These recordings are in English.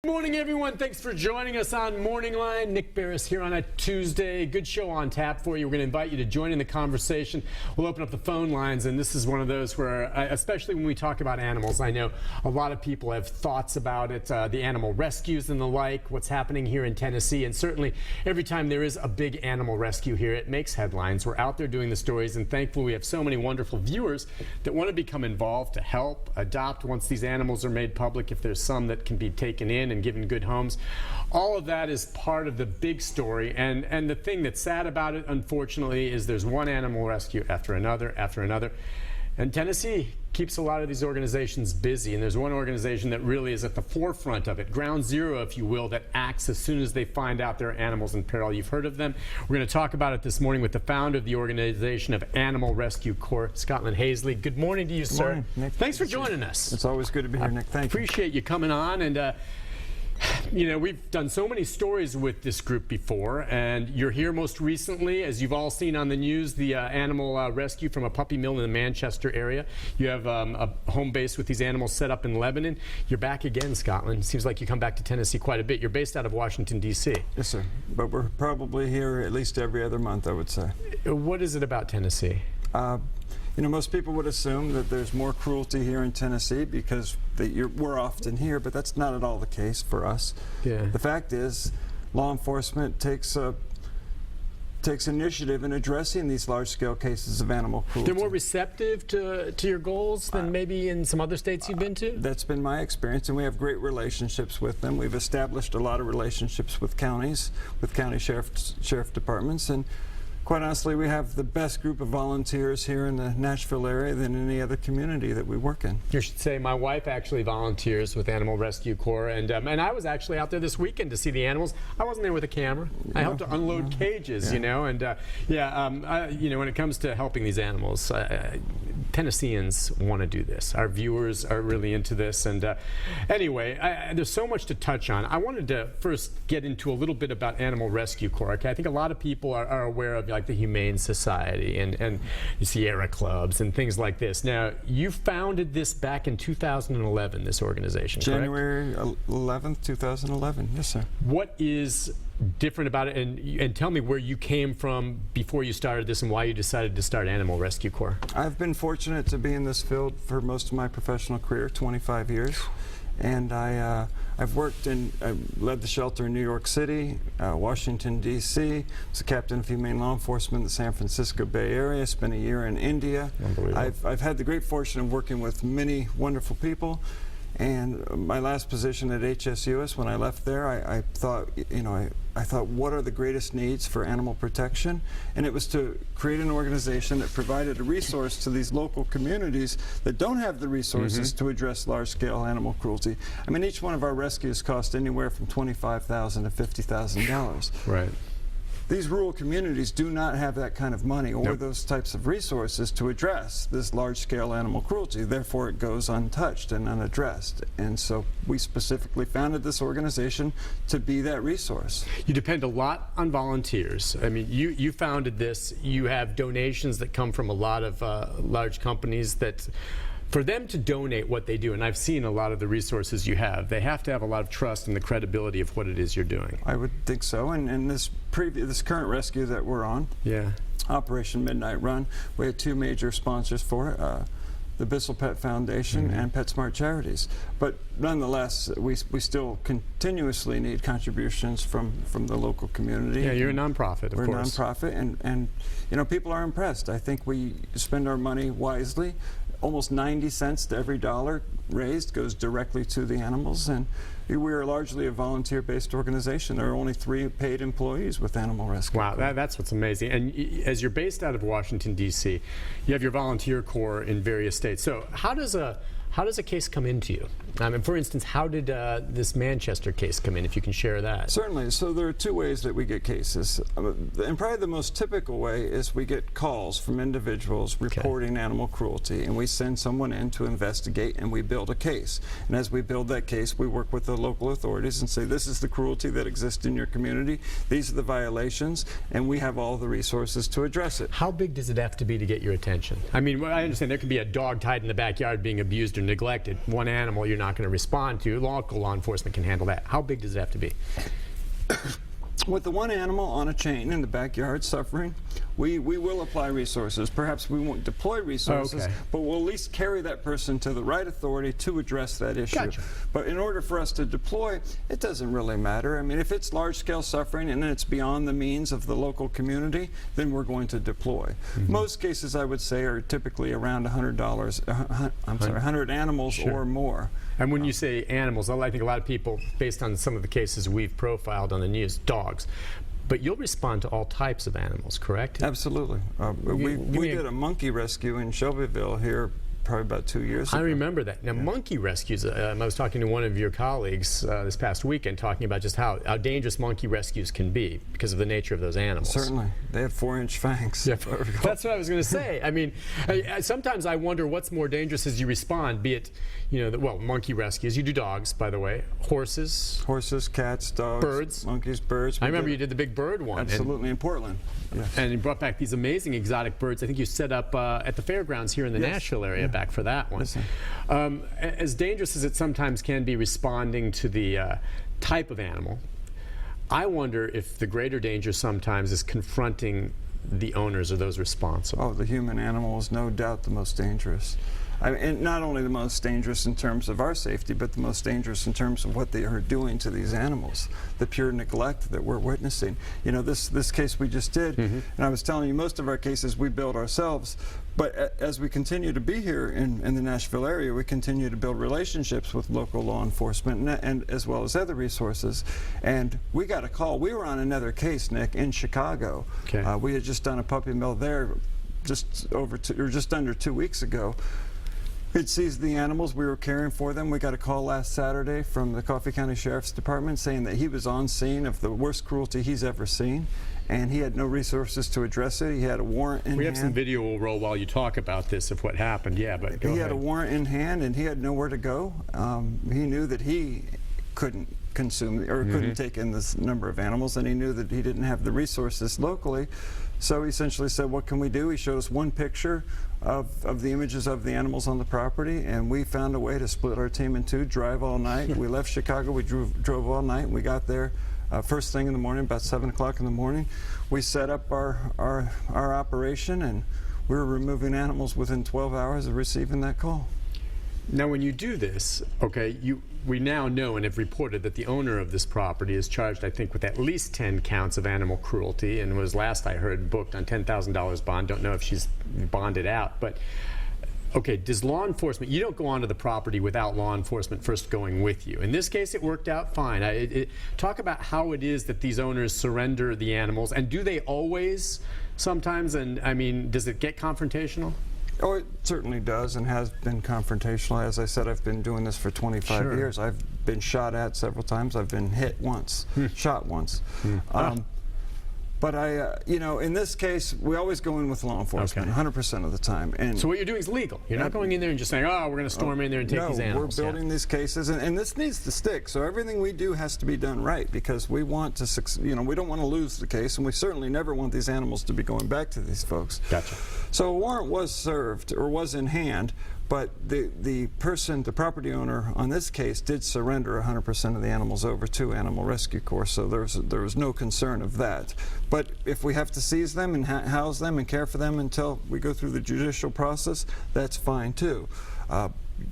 Good morning, everyone. Thanks for joining us on MorningLine. Nick Beres here on a Tuesday. Good show on tap for you. We're going to invite you to join in the conversation. We'll open up the phone lines, and this is one of those where, especially when we talk about animals, I know a lot of people have thoughts about it, the animal rescues and the like, what's happening here in Tennessee, and certainly every time there is a big animal rescue here, it makes headlines. We're out there doing the stories, and thankfully we have so many wonderful viewers that want to become involved to help adopt once these animals are made public, if there's some that can be taken in and given good homes. All of that is part of the big story, and the thing that's sad about it, unfortunately, is there's one animal rescue after another, and Tennessee keeps a lot of these organizations busy, and there's one organization that really is at the forefront of it, ground zero, if you will, that acts as soon as they find out there are animals in peril. You've heard of them. We're going to talk about it this morning with the founder of the organization of Animal Rescue Corps, Scotlund Haisley. Good morning to you, sir. Good morning, Nick. Thanks for joining us. It's always good to be here, Nick. Thank you. Appreciate you coming on, and you know, we've done so many stories with this group before, and you're here most recently, as you've all seen on the news, the animal rescue from a puppy mill in the Manchester area. You have a home base with these animals set up in Lebanon. You're back again, Scotland. Seems like you come back to Tennessee quite a bit. You're based out of Washington, D.C. Yes, sir. But we're probably here at least every other month, I would say. What is it about Tennessee? You know, most people would assume that there's more cruelty here in Tennessee because we're often here, but that's not at all the case for us. Yeah. The fact is, law enforcement takes initiative in addressing these large-scale cases of animal cruelty. They're more receptive to your goals than maybe in some other states you've been to? That's been my experience, and we have great relationships with them. We've established a lot of relationships with counties, with county sheriff departments, and quite honestly, we have the best group of volunteers here in the Nashville area than any other community that we work in. You should say my wife actually volunteers with Animal Rescue Corps, and I was actually out there this weekend to see the animals. I wasn't there with a camera. I helped to unload cages, you know, and you know, when it comes to helping these animals, Tennesseans want to do this. Our viewers are really into this, and anyway, there's so much to touch on. I wanted to first get into a little bit about Animal Rescue Corps. Okay, I think a lot of people are aware of like the Humane Society and Sierra Clubs and things like this. Now, you founded this back in 2011, this organization, correct? January 11th, 2011, yes, sir. What is different about it, and tell me where you came from before you started this and why you decided to start Animal Rescue Corps. I've been fortunate to be in this field for most of my professional career, 25 years. And I've worked I led the shelter in New York City, Washington, D.C. was a captain of humane law enforcement in the San Francisco Bay Area, spent a year in India. I've had the great fortune of working with many wonderful people. And my last position at HSUS, when I left there, I thought, you know, I thought, what are the greatest needs for animal protection? And it was to create an organization that provided a resource to these local communities that don't have the resources to address large-scale animal cruelty. I mean, each one of our rescues cost anywhere from $25,000 to $50,000. Right. These rural communities do not have that kind of money or those types of resources to address this large-scale animal cruelty. Therefore, it goes untouched and unaddressed. And so we specifically founded this organization to be that resource. You depend a lot on volunteers. I mean, you founded this. You have donations that come from a lot of large companies that, for them to donate what they do, and I've seen a lot of the resources you have, they have to have a lot of trust in the credibility of what it is you're doing. I would think so. And this current rescue that we're on, Operation Midnight Run, we had two major sponsors for it, the Bissell Pet Foundation and PetSmart Charities. But nonetheless, we still continuously need contributions from the local community. Yeah, you're a nonprofit, of course. We're a nonprofit, and you know, people are impressed. I think we spend our money wisely. Almost 90 cents to every dollar raised goes directly to the animals, and we are largely a volunteer-based organization. There are only 3 paid employees with Animal Rescue. Wow, that's what's amazing. And as you're based out of Washington, D.C., you have your volunteer corps in various states. So how does a case come into you? I mean, for instance, how did this Manchester case come in, if you can share that? Certainly. So there are 2 ways that we get cases. And probably the most typical way is we get calls from individuals reporting animal cruelty, and we send someone in to investigate, and we build a case. And as we build that case, we work with the local authorities and say, this is the cruelty that exists in your community, these are the violations, and we have all the resources to address it. How big does it have to be to get your attention? I mean, I understand there could be a dog tied in the backyard being abused or neglected. One animal you're not going to respond to. Local law enforcement can handle that. How big does it have to be? With the one animal on a chain in the backyard suffering, we will apply resources. Perhaps we won't deploy resources, Okay. but we'll at least carry that person to the right authority to address that issue. Gotcha. But in order for us to deploy, it doesn't really matter. I mean, if it's large-scale suffering and it's beyond the means of the local community, then we're going to deploy. Most cases, I would say, are typically around $100 animals Sure. or more. And when you say animals, I think a lot of people, based on some of the cases we've profiled on the news, dogs. But you'll respond to all types of animals, correct? Absolutely. We did a monkey rescue in Shelbyville here probably about 2 years ago. I remember that. Now, monkey rescues, I was talking to one of your colleagues this past weekend talking about just how dangerous monkey rescues can be because of the nature of those animals. Certainly. They have 4-inch fangs. Yeah, that's what I was going to say. I mean, sometimes I wonder what's more dangerous as you respond, be it, monkey rescues. You do dogs, by the way. Horses. Horses, cats, dogs. Birds. Monkeys, birds. I remember you did the big bird one. Absolutely, in Portland. Yes. And you brought back these amazing exotic birds. I think you set up at the fairgrounds here in the Nashville area back for that one. As dangerous as it sometimes can be responding to the type of animal, I wonder if the greater danger sometimes is confronting the owners or those responsible. Oh, the human animal is no doubt the most dangerous. And not only the most dangerous in terms of our safety, but the most dangerous in terms of what they are doing to these animals, the pure neglect that we're witnessing. You know, this case we just did, and I was telling you, most of our cases we build ourselves, but as we continue to be here in the Nashville area, we continue to build relationships with local law enforcement and as well as other resources. And we got a call. We were on another case, Nick, in Chicago. Okay. We had just done a puppy mill there just under 2 weeks ago. We'd seized the animals. We were caring for them. We got a call last Saturday from the Coffee County Sheriff's Department saying that he was on scene of the worst cruelty he's ever seen, and he had no resources to address it. He had a warrant in hand. We have some video we'll roll while you talk about this of what happened. Yeah, but go He ahead. had a warrant in hand, and he had nowhere to go. He knew that he couldn't consume or couldn't take in this number of animals, and he knew that he didn't have the resources locally. So he essentially said, what can we do? He showed us one picture of the images of the animals on the property, and we found a way to split our team in two, drive all night. We left Chicago, we drove all night, and we got there first thing in the morning, about 7 o'clock in the morning. We set up our operation, and we were removing animals within 12 hours of receiving that call. Now, when you do this, okay, we now know and have reported that the owner of this property is charged, I think, with at least 10 counts of animal cruelty, and was, last I heard, booked on $10,000 bond. Don't know if she's bonded out, but okay, does law enforcement, you don't go onto the property without law enforcement first going with you. In this case, it worked out fine. Talk about how it is that these owners surrender the animals, and do they always sometimes, and I mean, does it get confrontational? Oh, it certainly does, and has been confrontational. As I said, I've been doing this for 25 years. I've been shot at several times. I've been hit once, shot once. But in this case, we always go in with law enforcement, 100% of the time. And so what you're doing is legal. You're not going in there and just saying, oh, we're going to storm in there and take these animals. No, we're building these cases, and this needs to stick. So everything we do has to be done right, because we want to, we don't want to lose the case, and we certainly never want these animals to be going back to these folks. Gotcha. So a warrant was served, or was in hand, but the property owner on this case did surrender 100% of the animals over to Animal Rescue Corps, so there was no concern of that. But if we have to seize them and house them and care for them until we go through the judicial process, that's fine too.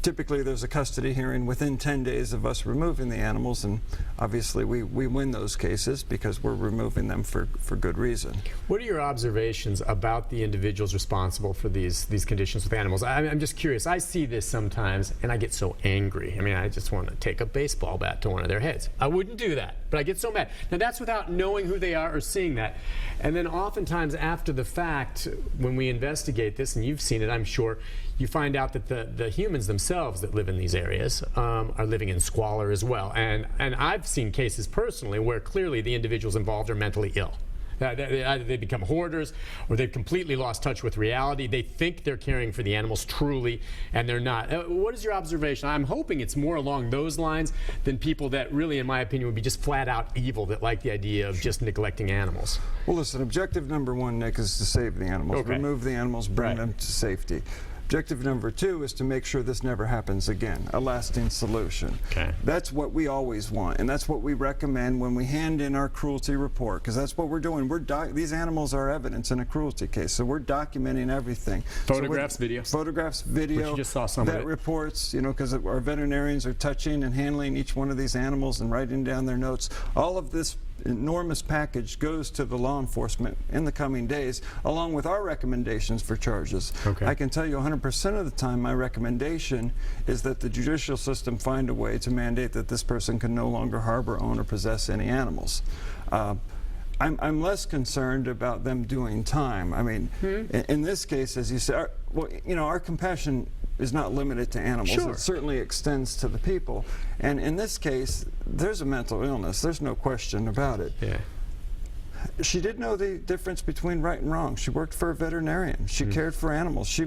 Typically there's a custody hearing within 10 days of us removing the animals, and obviously we win those cases because we're removing them for good reason. What are your observations about the individuals responsible for these conditions with animals? I'm just curious. I see this sometimes and I get so angry. I mean, I just want to take a baseball bat to one of their heads. I wouldn't do that, but I get so mad. Now that's without knowing who they are or seeing that. And then oftentimes after the fact, when we investigate this, and you've seen it, I'm sure, you find out that the humans themselves that live in these areas are living in squalor as well. And I've seen cases personally where clearly the individuals involved are mentally ill. Either they become hoarders or they've completely lost touch with reality. They think they're caring for the animals truly, and they're not. What is your observation? I'm hoping it's more along those lines than people that really, in my opinion, would be just flat out evil, that like the idea of just neglecting animals. Well, listen, objective number one, Nick, is to save the animals. Okay. Remove the animals, bring them to safety. Objective number 2 is to make sure this never happens again, a lasting solution. Okay. That's what we always want, and that's what we recommend when we hand in our cruelty report, because that's what we're doing. These animals are evidence in a cruelty case, so we're documenting everything. Photographs, videos. Photographs, video. Which you just saw some of vet it. reports, you know, because our veterinarians are touching and handling each one of these animals and writing down their notes. All of this enormous package goes to the law enforcement in the coming days, along with our recommendations for charges. Okay. I can tell you 100% of the time my recommendation is that the judicial system find a way to mandate that this person can no longer harbor, own, or possess any animals. I'm less concerned about them doing time. I mean, in this case, as you said, our compassion is not limited to animals. Sure. It certainly extends to the people. And in this case, there's a mental illness. There's no question about it. Yeah. She did know the difference between right and wrong. She worked for a veterinarian. She cared for animals. She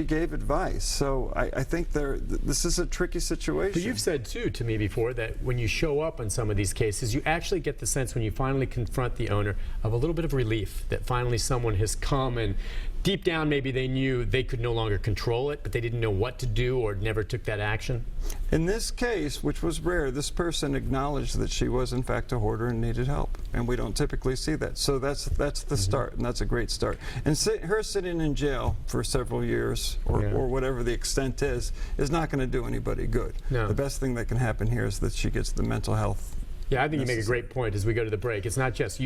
gave advice. So I think this is a tricky situation. But you've said too to me before that when you show up on some of these cases, you actually get the sense when you finally confront the owner of a little bit of relief that finally someone has come, and deep down maybe they knew they could no longer control it, but they didn't know what to do or never took that action. In this case, which was rare, this person acknowledged that she was in fact a hoarder and needed help, and we don't typically see that. So that's the start, and that's a great start. And her sitting in jail for several years, or whatever the extent is not going to do anybody good. No. The best thing that can happen here is that she gets the mental health. Yeah, I think you make a great point as we go to the break. It's not just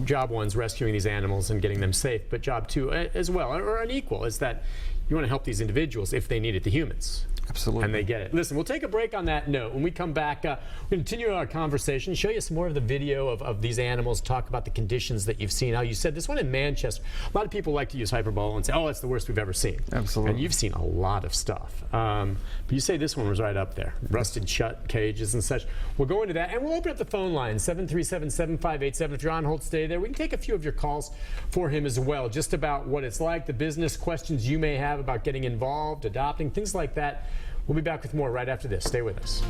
job one's rescuing these animals and getting them safe, but job two as well, or an equal, is that you want to help these individuals if they need it, the humans. Absolutely. And they get it. Listen, we'll take a break on that note. When we come back, we'll continue our conversation, show you some more of the video of these animals, talk about the conditions that you've seen. How you said this one in Manchester, a lot of people like to use hyperbole and say, oh, it's the worst we've ever seen. Absolutely. And you've seen a lot of stuff. But you say this one was right up there. Rusted shut cages and such. We'll go into that, and we'll open up the phone line, 737-7587. If you're on hold, stay there. We can take a few of your calls for him as well, just about what it's like, the business questions you may have about getting involved, adopting, things like that. We'll be back with more right after this. Stay with us.